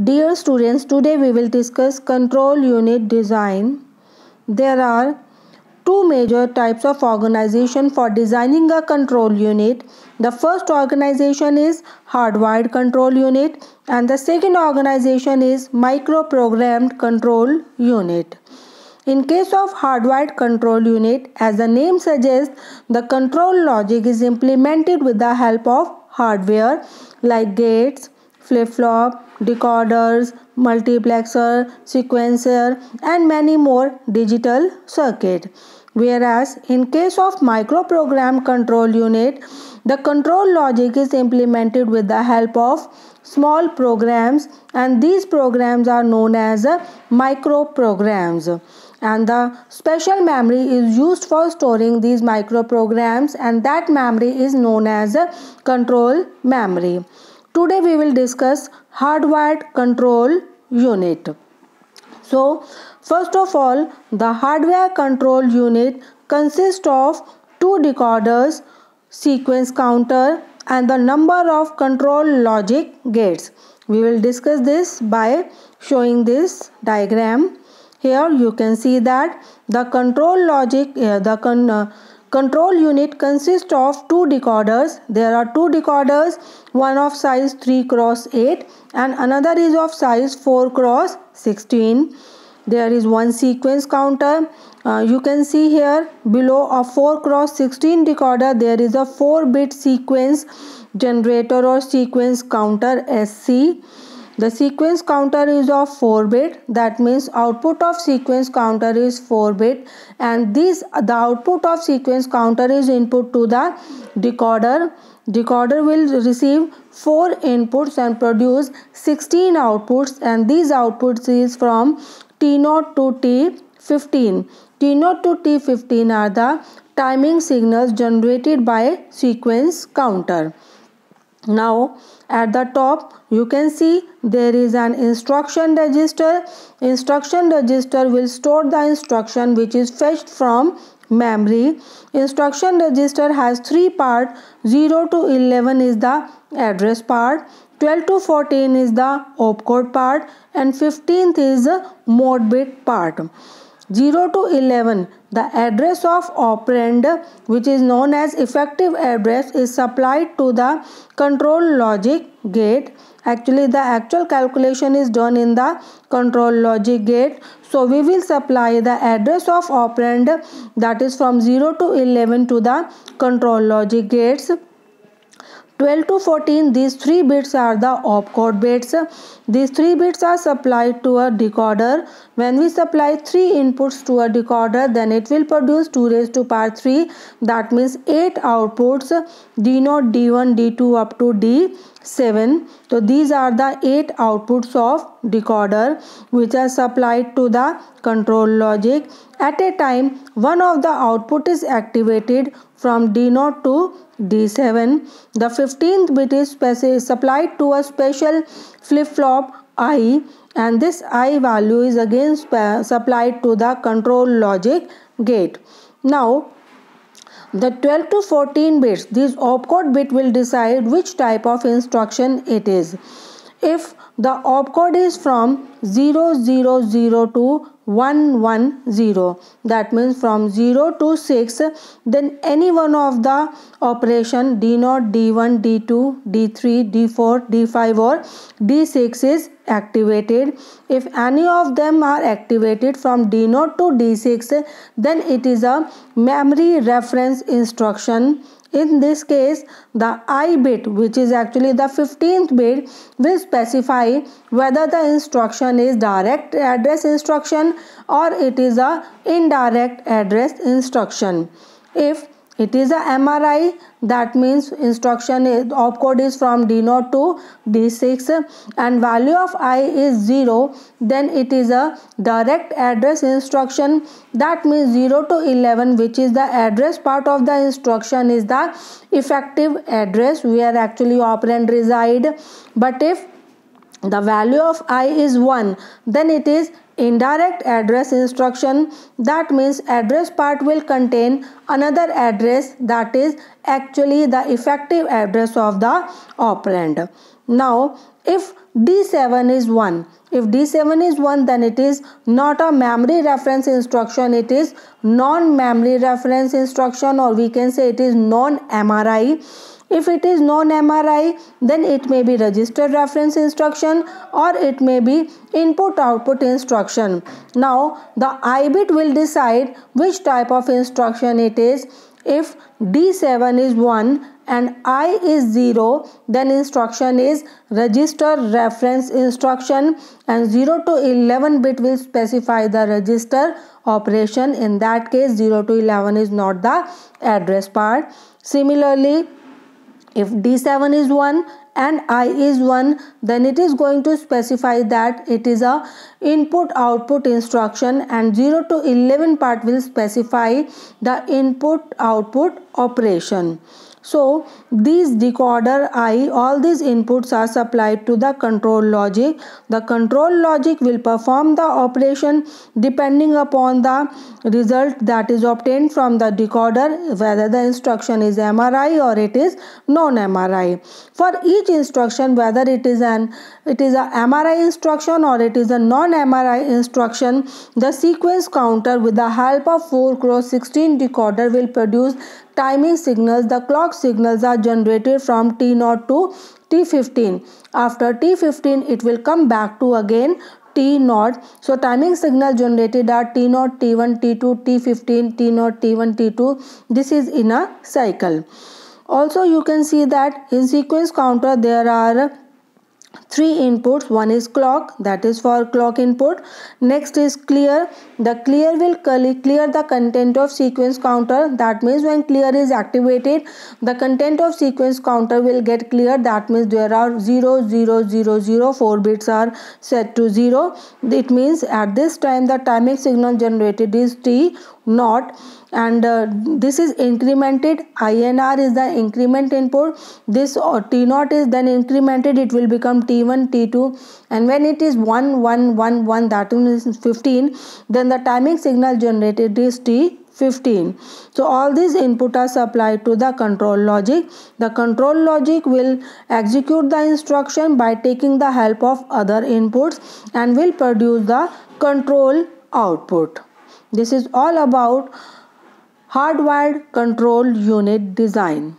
Dear students, today we will discuss control unit design. There are two major types of organization for designing a control unit. The first organization is hardwired control unit and the second organization is microprogrammed control unit. In case of hardwired control unit, as the name suggests, the control logic is implemented with the help of hardware like gates, flip-flop, decoders, multiplexer, sequencer and many more digital circuit. Whereas in case of microprogram control unit, the control logic is implemented with the help of small programs and these programs are known as microprograms. And the special memory is used for storing these microprograms and that memory is known as a control memory. Today we will discuss hardwired control unit. So first of all, the hardware control unit consists of two decoders, sequence counter and the number of control logic gates. We will discuss this by showing this diagram. Here you can see that the control logic, control unit consists of two decoders. There are two decoders, one of size 3x8 and another is of size 4x16. There is one sequence counter. You can see here below a 4x16 decoder there is a 4-bit sequence generator or sequence counter SC. The sequence counter is of 4-bit, that means output of sequence counter is 4-bit and the output of sequence counter is input to the decoder. Decoder will receive 4 inputs and produce 16 outputs and these outputs is from T0 to T15. T0 to T15 are the timing signals generated by sequence counter. Now at the top you can see there is an instruction register. Instruction register will store the instruction which is fetched from memory. Instruction register has 3 parts. 0 to 11 is the address part, 12 to 14 is the opcode part and 15th is the mode bit part. 0 to 11, the address of operand which is known as effective address is supplied to the control logic gate. Actually the actual calculation is done in the control logic gate. So we will supply the address of operand that is from 0 to 11 to the control logic gates. 12 to 14, these 3 bits are the opcode bits. These 3 bits are supplied to a decoder. When we supply 3 inputs to a decoder, then it will produce 2 raised to power 3. That means 8 outputs, D0, D1, D2 up to D7. So these are the 8 outputs of decoder which are supplied to the control logic. At a time, one of the output is activated from D0 to D7. The 15th bit is supplied to a special flip-flop I and this I value is again supplied to the control logic gate. Now the 12 to 14 bits, this opcode bit will decide which type of instruction it is. If the opcode is from 000 to 110, that means from 0 to 6, then any one of the operation D0, D1, D2, D3, D4, D5 or D6 is activated. If any of them are activated from D0 to D6, then it is a memory reference instruction. In this case, the I bit, which is actually the 15th bit, will specify whether the instruction is direct address instruction or it is a indirect address instruction. If it is a MRI, that means instruction opcode is from D0 to D6 and value of I is 0, then it is a direct address instruction. That means 0 to 11, which is the address part of the instruction, is the effective address where actually operand reside. But if the value of I is 1, then it is indirect address instruction. That means address part will contain another address that is actually the effective address of the operand. Now if D7 is 1, if D7 is 1, then it is not a memory reference instruction, it is non-memory reference instruction, or we can say it is non-MRI. If it is non-MRI, then it may be register reference instruction or it may be input output instruction. Now the I bit will decide which type of instruction it is. If D7 is 1 and I is 0, then instruction is register reference instruction, and 0 to 11 bit will specify the register operation. In that case 0 to 11 is not the address part. Similarly, if D7 is 1 and I is 1, then it is going to specify that it is a input output instruction, and 0 to 11 part will specify the input output operation. So these decoder I, all these inputs are supplied to the control logic. The control logic will perform the operation depending upon the result that is obtained from the decoder, whether the instruction is MRI or it is non-MRI. For each instruction, whether it is a MRI instruction or it is a non-MRI instruction, the sequence counter with the help of 4x16 decoder will produce timing signals. The clock signals are generated from T0 to T15. After T15, it will come back to again T0. So timing signal generated are T0, T1, T2, T15, T0, T1, T2. This is in a cycle. Also you can see that in sequence counter there are 3 inputs. One is clock, that is for clock input. Next is clear. The clear will clear the content of sequence counter. That means when clear is activated, the content of sequence counter will get cleared. That means there are 0, 0, 0, 0. 4 bits are set to 0. It means at this time the timing signal generated is T0, and this is incremented. INR is the increment input. This T0 is then incremented, it will become T1, T2, and when it is 1, 1, 1, 1, that is 15, then the timing signal generated is T15. So all these input are supplied to the control logic. The control logic will execute the instruction by taking the help of other inputs and will produce the control output. This is all about hardwired control unit design.